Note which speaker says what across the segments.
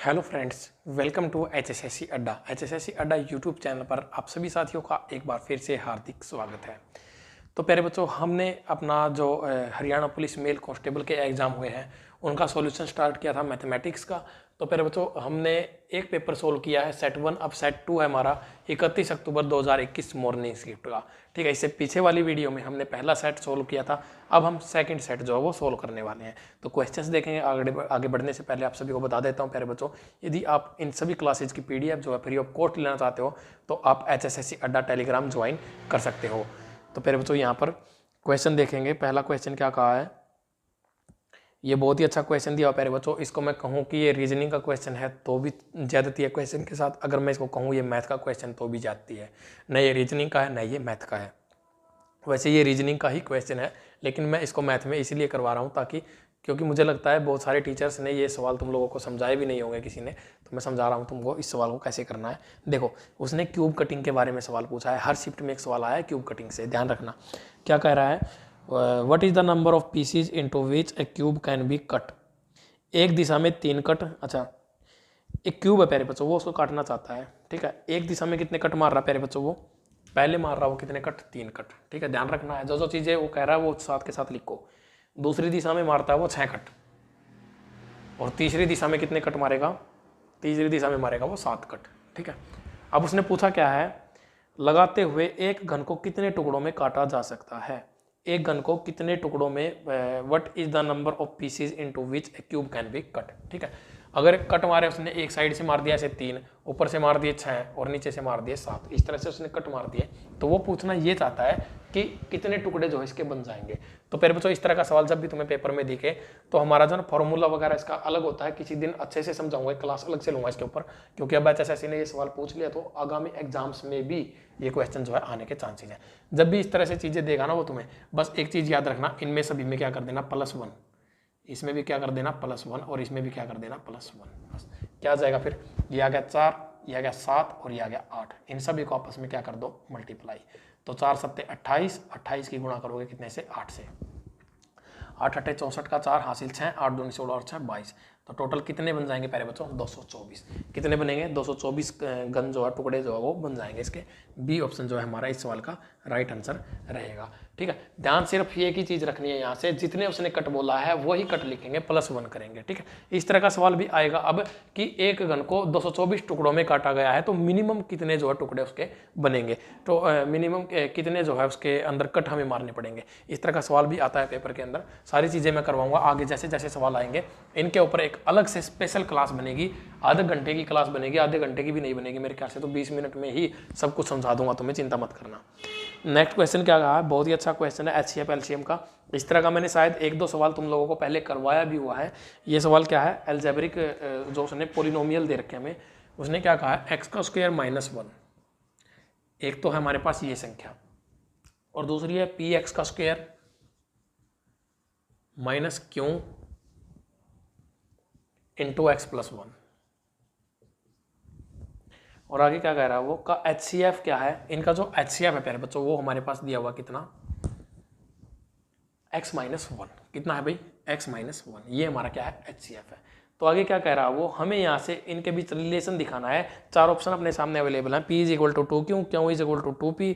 Speaker 1: Hello friends, welcome to HSSC Adda. HSSC Adda YouTube channel पर आप सभी साथियों का एक बार फिर से हार्दिक स्वागत है। तो प्यारे बच्चों, हमने अपना जो हरियाणा पुलिस मेल कांस्टेबल के एग्ज़ाम हुए हैं उनका सॉल्यूशन स्टार्ट किया था मैथमेटिक्स का। तो प्यारे बच्चों, हमने एक पेपर सोल्व किया है सेट 1, अब सेट 2 है हमारा 31 अक्टूबर 2021 मॉर्निंग शिफ्ट का। ठीक है, इससे पीछे वाली वीडियो में हमने पहला सेट सोल्व किया था, अब हम सेकंड सेट जो है वो सोल्व करने वाले हैं। तो क्वेश्चंस देखेंगे। आगे बढ़ने से पहले आप सभी को बता देता हूँ प्यारे बच्चों, यदि आप इन सभी क्लासेज की PDF जो है फ्री ऑफ कॉस्ट लेना चाहते हो तो आप HSSC अड्डा टेलीग्राम ज्वाइन कर सकते हो। तो प्यारे बच्चों, यहाँ पर क्वेश्चन देखेंगे। पहला क्वेश्चन क्या कहा है, ये बहुत ही अच्छा क्वेश्चन दिया प्यारे बच्चों। इसको मैं कहूँ कि ये रीजनिंग का क्वेश्चन है तो भी ज्यादती है क्वेश्चन के साथ, अगर मैं इसको कहूँ ये मैथ का क्वेश्चन तो भी जाती है। न ये रीजनिंग का है न ये मैथ का है। वैसे ये रीजनिंग का ही क्वेश्चन है, लेकिन मैं इसको मैथ में इसलिए करवा रहा हूँ ताकि, क्योंकि मुझे लगता है बहुत सारे टीचर्स ने ये सवाल तुम लोगों को समझाए भी नहीं होंगे किसी ने, तो मैं समझा रहा हूँ तुमको इस सवाल को कैसे करना है। देखो, उसने क्यूब कटिंग के बारे में सवाल पूछा है, हर शिफ्ट में एक सवाल आया है क्यूब कटिंग से, ध्यान रखना। क्या कह रहा है, what is the number of pieces into which a cube can be cut. एक दिशा में 3 कट, अच्छा एक क्यूब है प्यारे बच्चों, वो उसको काटना चाहता है। ठीक है, एक दिशा में कितने कट मार रहा है प्यारे बच्चों, वो पहले मार रहा है वो कितने कट, 3 कट। ठीक है, ध्यान रखना है, जो जो चीजें वो कह रहा है वो साथ के साथ लिखो। दूसरी दिशा में मारता है वो 6 कट, और तीसरी दिशा में कितने कट मारेगा, तीसरी दिशा में मारेगा वो 7 कट। ठीक है, अब उसने पूछा क्या है, लगाते हुए एक घन को कितने टुकड़ों में काटा जा सकता है। एक घन को कितने टुकड़ों में, what is the number of pieces into which a cube can be cut. ठीक है, अगर कट मारे उसने, एक साइड से मार दिया ऐसे 3, ऊपर से मार दिए 6 और नीचे से मार दिए 7, इस तरह से उसने कट मार दिए, तो वो पूछना ये चाहता है कि कितने टुकड़े जो है इसके बन जाएंगे। तो फिर बच्चों, इस तरह का सवाल जब भी तुम्हें पेपर में दिखे तो हमारा जो ना फॉर्मूला वगैरह इसका अलग होता है, किसी दिन अच्छे से समझाऊंगा, क्लास अलग से लूंगा इसके ऊपर, क्योंकि अब HSSC ने ये सवाल पूछ लिया तो आगामी एग्जाम्स में भी ये क्वेश्चन जो है आने के चांसेस हैं। जब भी इस तरह से चीजें देगा ना वो तुम्हें बस एक चीज याद रखना, इनमें सभी में क्या कर देना +1, इसमें भी क्या कर देना +1, और इसमें भी क्या कर देना +1। बस क्या आ जाएगा फिर, ये आ गया 4, ये आ गया 7 और ये आ गया 8, इन सभी को आपस में क्या कर दो, मल्टीप्लाई। तो 4 7 28, 28 की गुणा करोगे कितने से, 8 से, 8 8 64 का 4 हासिल 6, 8 दूनी 16 और 6 22, तो टोटल कितने बन जाएंगे प्यारे बच्चों, 224। कितने बनेंगे, 224 गन जो है, टुकड़े जो है वो बन जाएंगे इसके। बी ऑप्शन जो है हमारा इस सवाल का राइट आंसर रहेगा। ठीक है, ध्यान सिर्फ ये की चीज रखनी है, यहाँ से जितने उसने कट बोला है वही कट लिखेंगे, +1 करेंगे। ठीक है, इस तरह का सवाल भी आएगा अब कि एक घन को 224 टुकड़ों में काटा गया है तो मिनिमम कितने जो है टुकड़े उसके बनेंगे, तो मिनिमम कितने जो है उसके अंदर कट हमें मारने पड़ेंगे। इस तरह का सवाल भी आता है पेपर के अंदर। सारी चीजें मैं करवाऊंगा आगे, जैसे जैसे सवाल आएंगे इनके ऊपर एक अलग से स्पेशल क्लास बनेगी, आधे घंटे की क्लास बनेगी, आधे घंटे की भी नहीं बनेगी मेरे ख्याल से, तो 20 मिनट में ही सब कुछ समझा दूंगा तुम्हें, चिंता मत करना। नेक्स्ट क्वेश्चन क्या कहा है, बहुत ही अच्छा क्वेश्चन है HCF LCM का। इस तरह का मैंने शायद 1-2 सवाल तुम लोगों को पहले करवाया भी हुआ है। ये सवाल क्या है, एल्जेब्रिक जो उसने पोलिनोमियल दे रखे हमें, उसने क्या कहा है, x² -1। एक तो है हमारे पास ये संख्या और दूसरी है px² -q इंटू x+1, और आगे क्या कह रहा है वो का HCF क्या है। इनका जो HCF है प्यारे बच्चों वो हमारे पास दिया हुआ कितना, x-1, कितना है भाई, x-1, ये हमारा क्या है, HCF है। तो आगे क्या कह रहा है वो, हमें यहाँ से इनके बीच रिलेशन दिखाना है। 4 ऑप्शन अपने सामने अवेलेबल हैं, p = 2 q, q = 2p,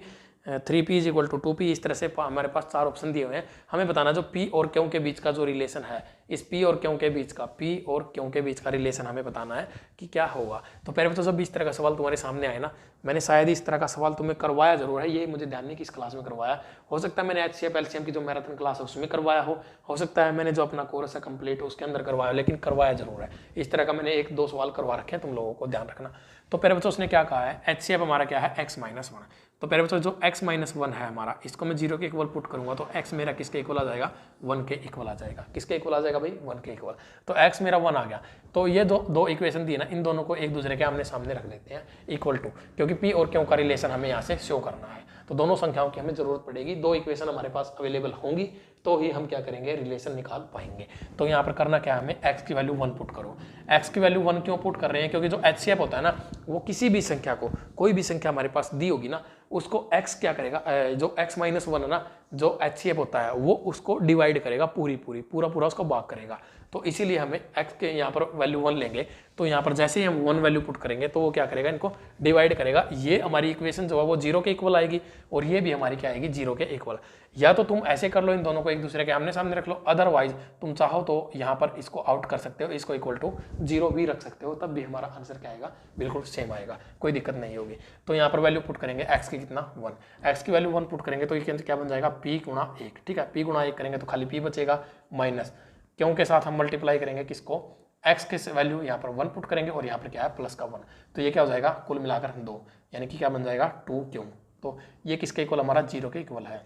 Speaker 1: 3p = 2p, इस तरह से हमारे पास 4 ऑप्शन दिए हुए हैं। हमें बताना जो p और q के बीच का जो रिलेशन है, इस p और q के बीच का, p और q के बीच का रिलेशन हमें बताना है कि क्या होगा। तो पहले तो जब इस तरह का सवाल तुम्हारे सामने आए ना, मैंने शायद इस तरह का सवाल तुम्हें करवाया जरूर है, ये मुझे ध्यान नहीं किस क्लास में करवाया, हो सकता है मैंने HCF LCM की जो मैराथन क्लास है उसमें करवाया हो सकता है मैंने जो अपना कोर्स है कंप्लीट उसके अंदर करवाया, लेकिन करवाया जरूर है। इस तरह का मैंने 1-2 सवाल करवा रखे हैं, तुम लोगों को ध्यान रखना। तो पहले बच्चों उसने क्या कहा है, HCF हमारा क्या है, x-1। तो पहले बच्चों जो x-1 है हमारा, इसको मैं 0 के इक्वल पुट करूंगा तो x मेरा किसके इक्वल आ जाएगा, 1 के इक्वल आ जाएगा। किसके इक्वल आ जाएगा भाई, 1 के इक्वल। तो x मेरा 1 आ गया। तो ये दो इक्वेशन दी ना, इन दोनों को एक दूसरे के आमने सामने रख देते हैं इक्वल टू, क्योंकि p और q का रिलेशन हमें यहाँ से शो करना है, तो दोनों संख्याओं की हमें जरूरत पड़ेगी। 2 इक्वेशन हमारे पास अवेलेबल होंगी तो ही हम क्या करेंगे, रिलेशन निकाल पाएंगे। तो यहाँ पर करना क्या है, हमें x की वैल्यू 1 पुट करो। x की वैल्यू 1 क्यों पुट कर रहे हैं, क्योंकि जो HCF होता है ना, वो किसी भी संख्या को, कोई भी संख्या हमारे पास दी होगी ना, उसको x क्या करेगा, जो x-1 है ना, जो HCF होता है वो उसको डिवाइड करेगा, पूरा उसको भाग करेगा। तो इसीलिए हमें x के यहाँ पर वैल्यू 1 लेंगे, तो यहाँ पर जैसे ही हम 1 वैल्यू पुट करेंगे तो वो क्या करेगा, इनको डिवाइड करेगा। ये हमारी इक्वेशन जो है वो 0 के इक्वल आएगी और ये भी हमारी क्या आएगी, 0 के इक्वल। या तो तुम ऐसे कर लो, इन दोनों को एक दूसरे के आमने सामने रख लो, अदरवाइज तुम चाहो तो यहाँ पर इसको आउट कर सकते हो, इसको इक्वल टू 0 भी रख सकते हो, तब भी हमारा आंसर क्या आएगा, बिल्कुल सेम आएगा, कोई दिक्कत नहीं होगी। तो यहाँ पर वैल्यू पुट करेंगे x की कितना 1, x की वैल्यू 1 पुट करेंगे तो ये क्या बन जाएगा, p गुणा 1, ठीक है। p गुणा 1 करेंगे तो खाली p बचेगा, माइनस क्यों के साथ हम मल्टीप्लाई करेंगे किसको, x के वैल्यू यहाँ पर 1 पुट करेंगे और यहाँ पर क्या है प्लस का 1, तो ये क्या हो जाएगा कुल मिलाकर 2, यानी कि क्या बन जाएगा 2q। तो ये किसके इक्वल, हमारा 0 के इक्वल है।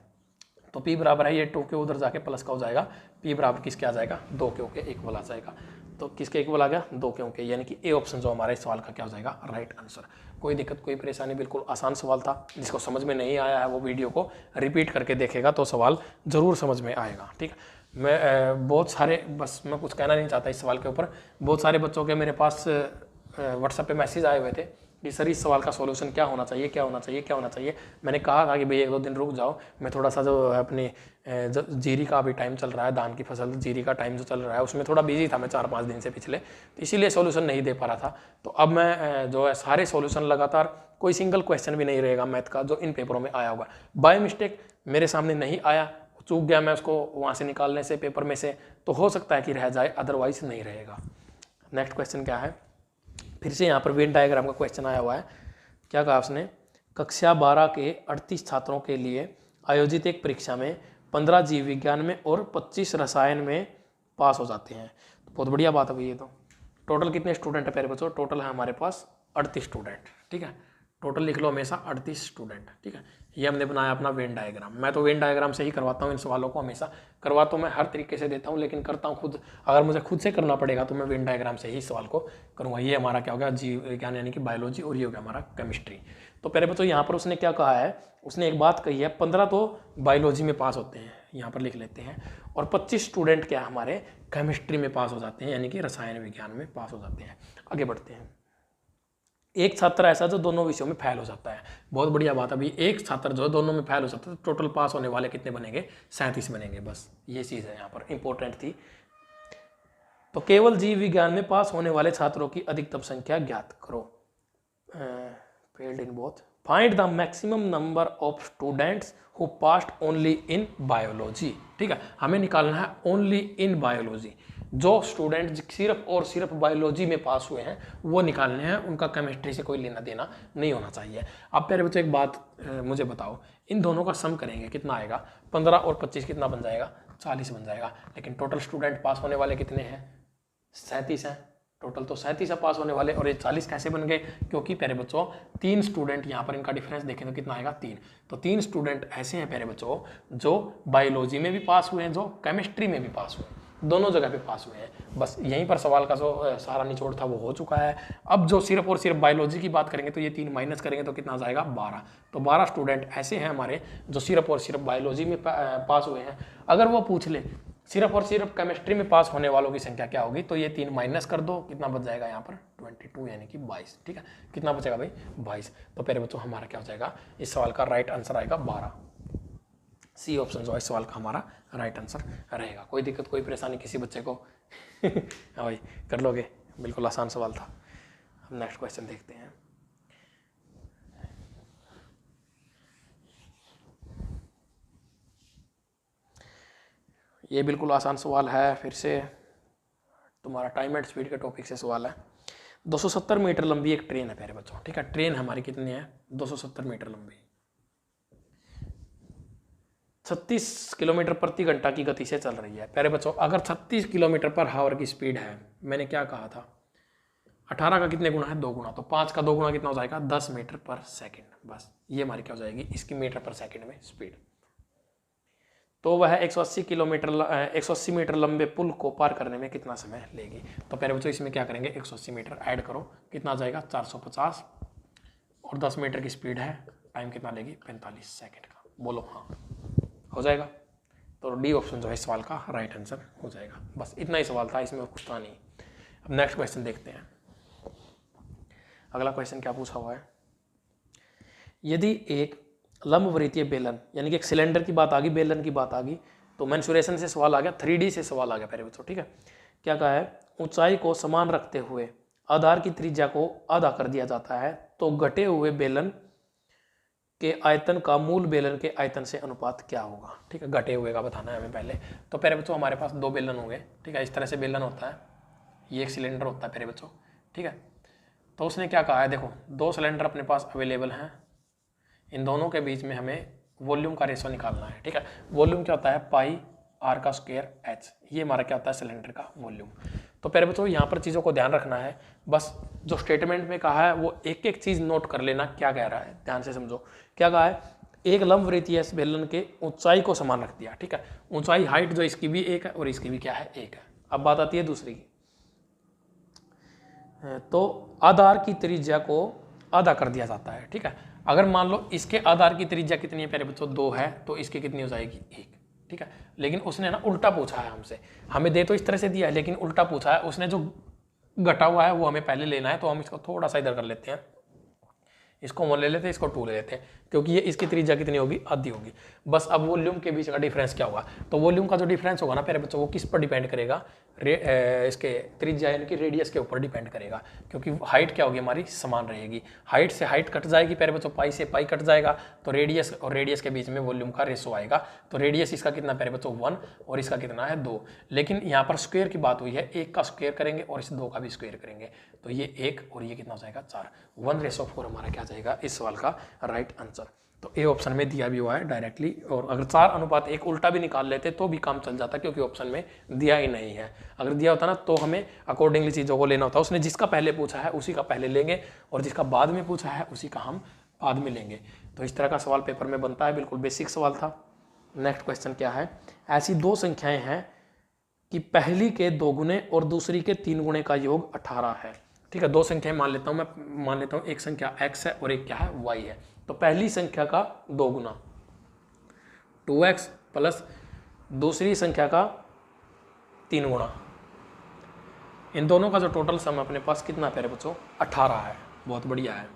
Speaker 1: तो p बराबर है ये 2q, उधर जाके प्लस का हो जाएगा, p बराबर किसके आ जाएगा, 2q के इक्वल आ जाएगा। तो किसके इक्वल आ गया, 2q के, यानी कि ए ऑप्शन जो हमारा इस सवाल का क्या हो जाएगा, राइट आंसर। कोई दिक्कत कोई परेशानी, बिल्कुल आसान सवाल था। जिसको समझ में नहीं आया है वो वीडियो को रिपीट करके देखेगा तो सवाल जरूर समझ में आएगा, ठीक है। मैं बहुत सारे, बस मैं कुछ कहना नहीं चाहता इस सवाल के ऊपर, बहुत सारे बच्चों के मेरे पास व्हाट्सएप पे मैसेज आए हुए थे कि सर इस सवाल का सॉल्यूशन क्या होना चाहिए, क्या होना चाहिए, क्या होना चाहिए। मैंने कहा था कि भाई 1-2 दिन रुक जाओ, मैं थोड़ा सा जो है अपनी जीरी का अभी टाइम चल रहा है, धान की फसल जीरी का टाइम जो चल रहा है उसमें थोड़ा बिजी था मैं 4-5 दिन से पिछले, तो इसीलिए सॉल्यूशन नहीं दे पा रहा था। तो अब मैं जो है सारे सॉल्यूशन लगातार, कोई सिंगल क्वेश्चन भी नहीं रहेगा मैथ का जो इन पेपरों में आया होगा, बाय मिस्टेक मेरे सामने नहीं आया, चूक गया मैं उसको वहाँ से निकालने से पेपर में से, तो हो सकता है कि रह जाए, अदरवाइज नहीं रहेगा। नेक्स्ट क्वेश्चन क्या है, फिर से यहाँ पर वेन डायग्राम का क्वेश्चन आया हुआ है। क्या कहा उसने, कक्षा 12 के 38 छात्रों के लिए आयोजित एक परीक्षा में 15 जीव विज्ञान में और 25 रसायन में पास हो जाते हैं। तो बहुत बढ़िया बात है भाई। ये तो टोटल कितने स्टूडेंट है प्यारे बच्चों, टोटल है हमारे पास 38 स्टूडेंट, ठीक है। टोटल लिख लो हमेशा 38 स्टूडेंट, ठीक है। ये हमने बनाया अपना वेन डायग्राम। मैं तो वेन डायग्राम से ही करवाता हूँ इन सवालों को, हमेशा करवा तो मैं हर तरीके से देता हूँ, लेकिन करता हूँ खुद। अगर मुझे खुद से करना पड़ेगा तो मैं वेन डायग्राम से ही सवाल को करूँगा। ये हमारा क्या हो गया, जीव विज्ञान यानी कि बायोलॉजी, और ये हो गया हमारा केमिस्ट्री। तो पहले बच्चों यहाँ पर उसने क्या कहा है, उसने एक बात कही है, 15 तो बायोलॉजी में पास होते हैं, यहाँ पर लिख लेते हैं, और 25 स्टूडेंट क्या हमारे केमिस्ट्री में पास हो जाते हैं, यानी कि रसायन विज्ञान में पास हो जाते हैं। आगे बढ़ते हैं। एक छात्र ऐसा जो दोनों विषयों में फेल हो जाता है, बहुत बढ़िया बात। अभी एक छात्र जो दोनों में फेल हो सकता है, तो टोटल पास होने वाले कितने बनेंगे, 37 बनेंगे। बस ये चीज़ है यहाँ पर इंपॉर्टेंट थी। तो केवल जीव विज्ञान में पास होने वाले छात्रों की अधिकतम संख्या ज्ञात करो। Failed in both, find the maximum number of students who passed only in biology, ठीक है। हमें निकालना है ओनली इन बायोलॉजी, जो स्टूडेंट सिर्फ और सिर्फ बायोलॉजी में पास हुए हैं वो निकालने हैं, उनका केमिस्ट्री से कोई लेना देना नहीं होना चाहिए। अब प्यारे बच्चों एक बात मुझे बताओ, इन दोनों का सम करेंगे कितना आएगा, 15 और 25 कितना बन जाएगा, 40 बन जाएगा। लेकिन टोटल स्टूडेंट पास होने वाले कितने हैं, 37 हैं। टोटल तो 37 है पास होने वाले, और ये 40 कैसे बन गए, क्योंकि प्यारे बच्चों 3 स्टूडेंट यहाँ पर इनका डिफरेंस देखें तो कितना आएगा, 3। तो 3 स्टूडेंट ऐसे हैं प्यारे बच्चों जो बायोलॉजी में भी पास हुए हैं, जो केमिस्ट्री में भी पास हुए हैं, दोनों जगह पे पास हुए हैं। बस यहीं पर सवाल का जो सारा निचोड़ था वो हो चुका है। अब जो सिर्फ और सिर्फ बायोलॉजी की बात करेंगे तो ये 3 माइनस करेंगे तो कितना आ जाएगा, 12। तो 12 स्टूडेंट ऐसे हैं हमारे जो सिर्फ और सिर्फ बायोलॉजी में पास हुए हैं। अगर वो पूछ ले सिर्फ और सिर्फ केमिस्ट्री में पास होने वालों की संख्या क्या होगी, तो ये 3 माइनस कर दो, कितना बच जाएगा यहाँ पर 22 यानी कि 22, ठीक है। कितना बचेगा भाई, 22। तो प्यारे बच्चों हमारा क्या हो जाएगा, इस सवाल का राइट आंसर आएगा 12। सी ऑप्शन जो है इस सवाल का हमारा राइट आंसर रहेगा। कोई दिक्कत कोई परेशानी किसी बच्चे को हाँ भाई कर लोगे, बिल्कुल आसान सवाल था। हम नेक्स्ट क्वेश्चन देखते हैं। ये बिल्कुल आसान सवाल है, फिर से तुम्हारा टाइम एंड स्पीड के टॉपिक से सवाल है। 270 मीटर लंबी एक ट्रेन है प्यारे बच्चों, ठीक है। ट्रेन हमारी कितनी है, 270 मीटर लंबी, 36 किलोमीटर प्रति घंटा की गति से चल रही है। प्यारे बच्चों अगर 36 किलोमीटर पर हावर की स्पीड है, मैंने क्या कहा था, 18 का कितने गुना है, 2 गुना, तो 5 का 2 गुना कितना हो जाएगा, 10 मीटर पर सेकंड। बस ये हमारी क्या हो जाएगी, इसकी मीटर पर सेकंड में स्पीड। तो वह 180 मीटर लंबे पुल को पार करने में कितना समय लेगी। तो प्यारे बच्चों इसमें क्या करेंगे, 180 मीटर ऐड करो, कितना आ जाएगा 450, और 10 मीटर की स्पीड है, टाइम कितना लेगी 45 सेकंड का। बोलो हाँ, हो जाएगा। तो डी ऑप्शन जो है इस सवाल का राइट आंसर हो जाएगा। बस इतना ही सवाल था, इसमें कुछ था नहीं। अब नेक्स्ट क्वेश्चन देखते हैं। अगला क्वेश्चन क्या पूछा हुआ है, यदि एक लंबवृत्तीय बेलन यानी कि एक सिलेंडर की बात आ गई, बेलन की बात आ गई, तो मेंसुरेशन से सवाल आ गया, 3D से सवाल आ गया प्यारे बच्चों, ठीक है। क्या कहा है, ऊंचाई को समान रखते हुए आधार की त्रिज्या को आधा कर दिया जाता है तो घटे हुए बेलन के आयतन का मूल बेलन के आयतन से अनुपात क्या होगा। ठीक है, घटे हुए का बताना है हमें पहले। तो प्यारे बच्चों हमारे पास दो बेलन होंगे। ठीक है, इस तरह से बेलन होता है, ये एक सिलेंडर होता है प्यारे बच्चों। ठीक है, तो उसने क्या कहा है, देखो दो सिलेंडर अपने पास अवेलेबल हैं, इन दोनों के बीच में हमें वॉल्यूम का रेशो निकालना है। ठीक है, वॉल्यूम क्या होता है, पाई आर का स्क्वायर एच, ये हमारा क्या होता है, सिलेंडर का वॉल्यूम। तो प्यारे बच्चों यहाँ पर चीज़ों को ध्यान रखना है, बस जो स्टेटमेंट में कहा है वो एक एक चीज़ नोट कर लेना, क्या कह रहा है ध्यान से समझो। क्या कहा है, एक लंबवृत्तीय बेलन के ऊंचाई को समान रख दिया। ठीक है, ऊंचाई हाइट जो इसकी भी एक है और इसकी भी क्या है, एक है। अब बात आती है दूसरी की, तो आधार की त्रिज्या को आधा कर दिया जाता है। ठीक है, अगर मान लो इसके आधार की त्रिज्या कितनी है प्यारे बच्चों, 2 है, तो इसकी कितनी हो जाएगी, 1। ठीक है, लेकिन उसने ना उल्टा पूछा है हमसे, हमें दे तो इस तरह से दिया है लेकिन उल्टा पूछा है उसने, जो घटा हुआ है वो हमें पहले लेना है। तो हम इसको थोड़ा सा इधर कर लेते हैं, इसको 1 ले लेते हैं, इसको 2 ले लेते हैं, क्योंकि ये इसकी त्रिज्या कितनी होगी, आधी होगी। बस अब वॉल्यूम के बीच का डिफरेंस क्या होगा, तो वॉल्यूम का जो डिफरेंस होगा ना प्यारे बच्चों, वो किस पर डिपेंड करेगा, इसके त्रिज्या यानी कि रेडियस के ऊपर डिपेंड करेगा, क्योंकि हाइट क्या होगी हमारी, समान रहेगी। हाइट से हाइट कट जाएगी प्यारे बच्चों, पाई से पाई कट जाएगा, तो रेडियस और रेडियस के बीच में वॉल्यूम का रेशो आएगा। तो रेडियस इसका कितना प्यारे बच्चों, 1, और इसका कितना है, 2। लेकिन यहाँ पर स्क्वायर की बात हुई है, 1 का स्क्वायर करेंगे और इस 2 का भी स्क्वायर करेंगे, तो ये 1 और ये कितना हो जाएगा, 4। 1:4 हमारा क्या जाएगा इस सवाल का राइट आंसर। तो ए ऑप्शन में दिया भी हुआ है डायरेक्टली, और अगर 4:1 उल्टा भी निकाल लेते तो भी काम चल जाता, क्योंकि ऑप्शन में दिया ही नहीं है। अगर दिया होता ना तो हमें अकॉर्डिंगली चीज़ों को लेना होता। उसने जिसका पहले पूछा है उसी का पहले लेंगे, और जिसका बाद में पूछा है उसी का हम बाद में लेंगे। तो इस तरह का सवाल पेपर में बनता है, बिल्कुल बेसिक सवाल था। नेक्स्ट क्वेश्चन क्या है, ऐसी दो संख्याएं हैं कि पहली के 2 गुणे और दूसरी के 3 गुणे का योग 18 है। ठीक है, दो संख्याएं मान लेता हूं मैं, मान लेता हूं एक संख्या x है और एक क्या है, y है। तो पहली संख्या का 2 गुना 2x प्लस दूसरी संख्या का 3 गुना, इन दोनों का जो टोटल सम अपने पास कितना प्यारे बच्चों, 18 है। बहुत बढ़िया है।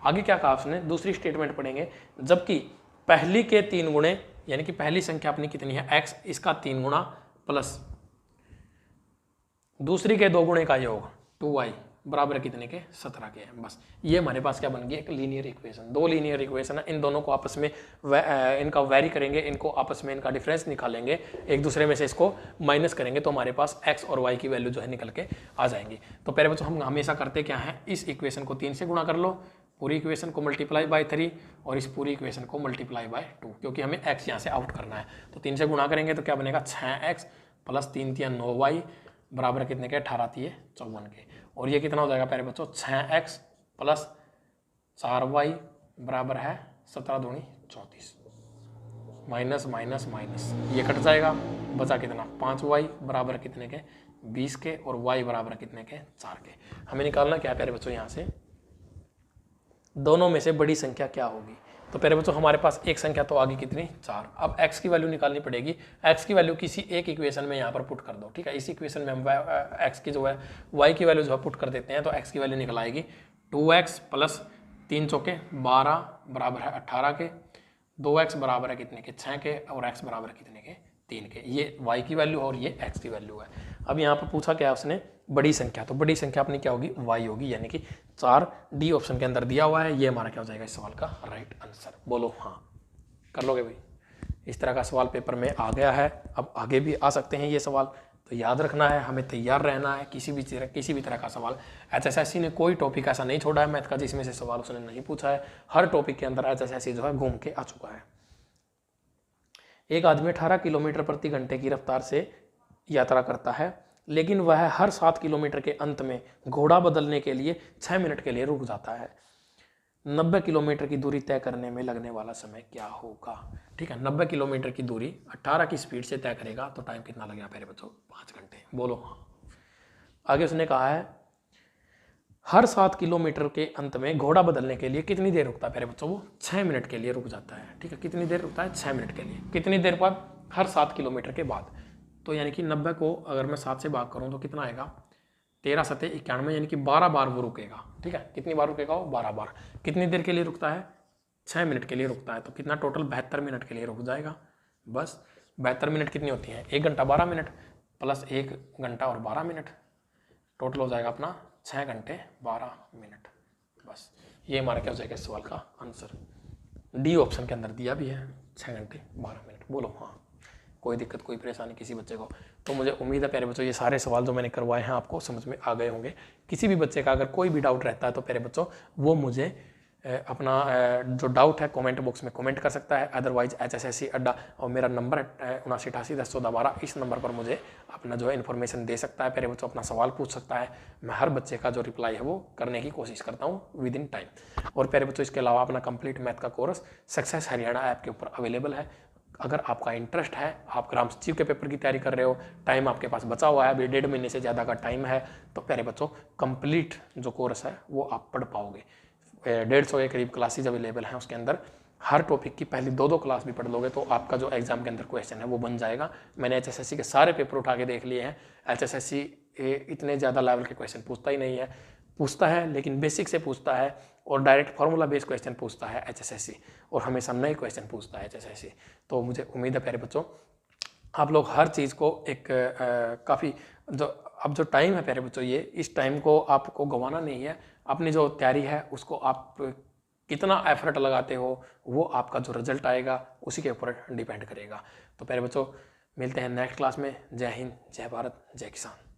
Speaker 1: आगे क्या कहा उसने, दूसरी स्टेटमेंट पढ़ेंगे, जबकि पहली के 3 गुणे यानी कि पहली संख्या अपनी कितनी है, x, इसका 3 गुना प्लस दूसरी के 2 गुणे का योग 2y बराबर कितने के, 17 के हैं। बस ये हमारे पास क्या बन गई, एक लीनियर इक्वेशन। दो लीनियर इक्वेशन है, इन दोनों को आपस में इनका वेरी करेंगे, इनको आपस में इनका डिफरेंस निकालेंगे, एक दूसरे में से इसको माइनस करेंगे, तो हमारे पास x और y की वैल्यू जो है निकल के आ जाएंगी। तो पहले बच्चों हम हमेशा करते क्या है, इस इक्वेशन को 3 से गुणा कर लो, पूरी इक्वेशन को मल्टीप्लाई बाय 3 और इस पूरी इक्वेशन को मल्टीप्लाई बाय 2, क्योंकि हमें x यहाँ से आउट करना है। तो 3 से गुणा करेंगे तो क्या बनेगा, 6x प्लस 3 × 9y बराबर कितने के, 18 × 54 के। और ये कितना हो जाएगा प्यारे बच्चों, 6x प्लस 4y बराबर है 17 दूनी 34, माइनस माइनस माइनस ये कट जाएगा, बचा कितना, 5y बराबर कितने के, 20 के, और y बराबर कितने के, 4 के। हमें निकालना क्या है प्यारे बच्चों, यहाँ से दोनों में से बड़ी संख्या क्या होगी। तो प्यारे बच्चों हमारे पास एक संख्या तो आगे कितनी, 4। अब x की वैल्यू निकालनी पड़ेगी। x की वैल्यू किसी एक इक्वेशन में यहाँ पर पुट कर दो। ठीक है, इस इक्वेशन में हम x की जो है y की वैल्यू जो है पुट कर देते हैं, तो x की वैल्यू निकल आएगी 2x प्लस 3 चौके 12 बराबर है 18 के, 2x बराबर है कितने के, 6 के, और x बराबर कितने के, 3 के। ये y की वैल्यू और ये x की वैल्यू है। अब यहाँ पर पूछा क्या उसने, बड़ी संख्या, तो बड़ी संख्या अपनी क्या होगी, y होगी, यानी कि 4 डी ऑप्शन के अंदर दिया हुआ है। ये हमारा क्या हो जाएगा इस सवाल का राइट आंसर। बोलो हाँ, कर लोगे भाई। इस तरह का सवाल पेपर में आ गया है, अब आगे भी आ सकते हैं ये सवाल, तो याद रखना है, हमें तैयार रहना है। किसी भी तरह का सवाल HSSC ने कोई टॉपिक ऐसा नहीं छोड़ा है मैथ का जिसमें से सवाल उसने नहीं पूछा है। हर टॉपिक के अंदर HSSC जो है घूम के आ चुका है। एक आदमी 18 किलोमीटर प्रति घंटे की रफ्तार से यात्रा करता है, लेकिन वह हर 7 किलोमीटर के अंत में घोड़ा बदलने के लिए 6 मिनट के लिए रुक जाता है। 90 किलोमीटर की दूरी तय करने में लगने वाला समय क्या होगा। ठीक है, 90 किलोमीटर की दूरी 18 की स्पीड से तय करेगा तो टाइम कितना लगेगा प्यारे बच्चों, 5 घंटे। बोलो हाँ। आगे उसने कहा है हर 7 किलोमीटर के अंत में घोड़ा बदलने के लिए कितनी देर रुकता है प्यारे बच्चों, वो 6 मिनट के लिए रुक जाता है। ठीक है, कितनी देर रुकता है, 6 मिनट के लिए। कितनी देर बाद, हर 7 किलोमीटर के बाद। तो यानी कि 90 को अगर मैं 7 से भाग करूँ तो कितना आएगा, 13 × 7 = 91, यानी कि 12 बार वो रुकेगा। ठीक है, कितनी बार रुकेगा वो, 12 बार। कितनी देर के लिए रुकता है, 6 मिनट के लिए रुकता है, तो कितना टोटल 72 मिनट के लिए रुक जाएगा। बस 72 मिनट कितनी होती है, 1 घंटा 12 मिनट, प्लस 1 घंटा और 12 मिनट, टोटल हो जाएगा अपना 6 घंटे 12 मिनट। बस ये हमारा क्या हो जाएगा इस सवाल का आंसर। डी ऑप्शन के अंदर दिया भी है 6 घंटे 12 मिनट। बोलो हाँ, कोई दिक्कत कोई परेशानी किसी बच्चे को? तो मुझे उम्मीद है प्यारे बच्चों ये सारे सवाल जो मैंने करवाए हैं आपको समझ में आ गए होंगे। किसी भी बच्चे का अगर कोई भी डाउट रहता है तो प्यारे बच्चों वो मुझे अपना जो डाउट है कमेंट बॉक्स में कमेंट कर सकता है। अदरवाइज HSSC अड्डा और मेरा नंबर है 7988101412, इस नंबर पर मुझे अपना जो है इन्फॉर्मेशन दे सकता है प्यारे बच्चों, अपना सवाल पूछ सकता है। मैं हर बच्चे का जो रिप्लाई है वो करने की कोशिश करता हूँ विद इन टाइम। और प्यारे बच्चों इसके अलावा अपना कंप्लीट मैथ का कोर्स सक्सेस हरियाणा ऐप के ऊपर अवेलेबल है। अगर आपका इंटरेस्ट है, आप ग्राम सचिव के पेपर की तैयारी कर रहे हो, टाइम आपके पास बचा हुआ है, अभी 1.5 महीने से ज़्यादा का टाइम है, तो प्यारे बच्चों कंप्लीट जो कोर्स है वो आप पढ़ पाओगे। 150 के करीब क्लासेज अवेलेबल हैं, उसके अंदर हर टॉपिक की पहली 2-2 क्लास भी पढ़ लोगे तो आपका जो एग्जाम के अंदर क्वेश्चन है वो बन जाएगा। मैंने HSSC के सारे पेपर उठा के देख लिए हैं। HSSC इतने ज़्यादा लेवल के क्वेश्चन पूछता ही नहीं है, पूछता है लेकिन बेसिक से पूछता है और डायरेक्ट फार्मूला बेस्ड क्वेश्चन पूछता है HSSC, और हमेशा नए क्वेश्चन पूछता है HSSC। तो मुझे उम्मीद है प्यारे बच्चों आप लोग हर चीज़ को एक काफ़ी जो अब जो टाइम है प्यारे बच्चों, ये इस टाइम को आपको गंवाना नहीं है। अपनी जो तैयारी है उसको आप कितना एफर्ट लगाते हो वो आपका जो रिजल्ट आएगा उसी के ऊपर डिपेंड करेगा। तो प्यारे बच्चों मिलते हैं नेक्स्ट क्लास में। जय हिंद, जय भारत, जय किसान।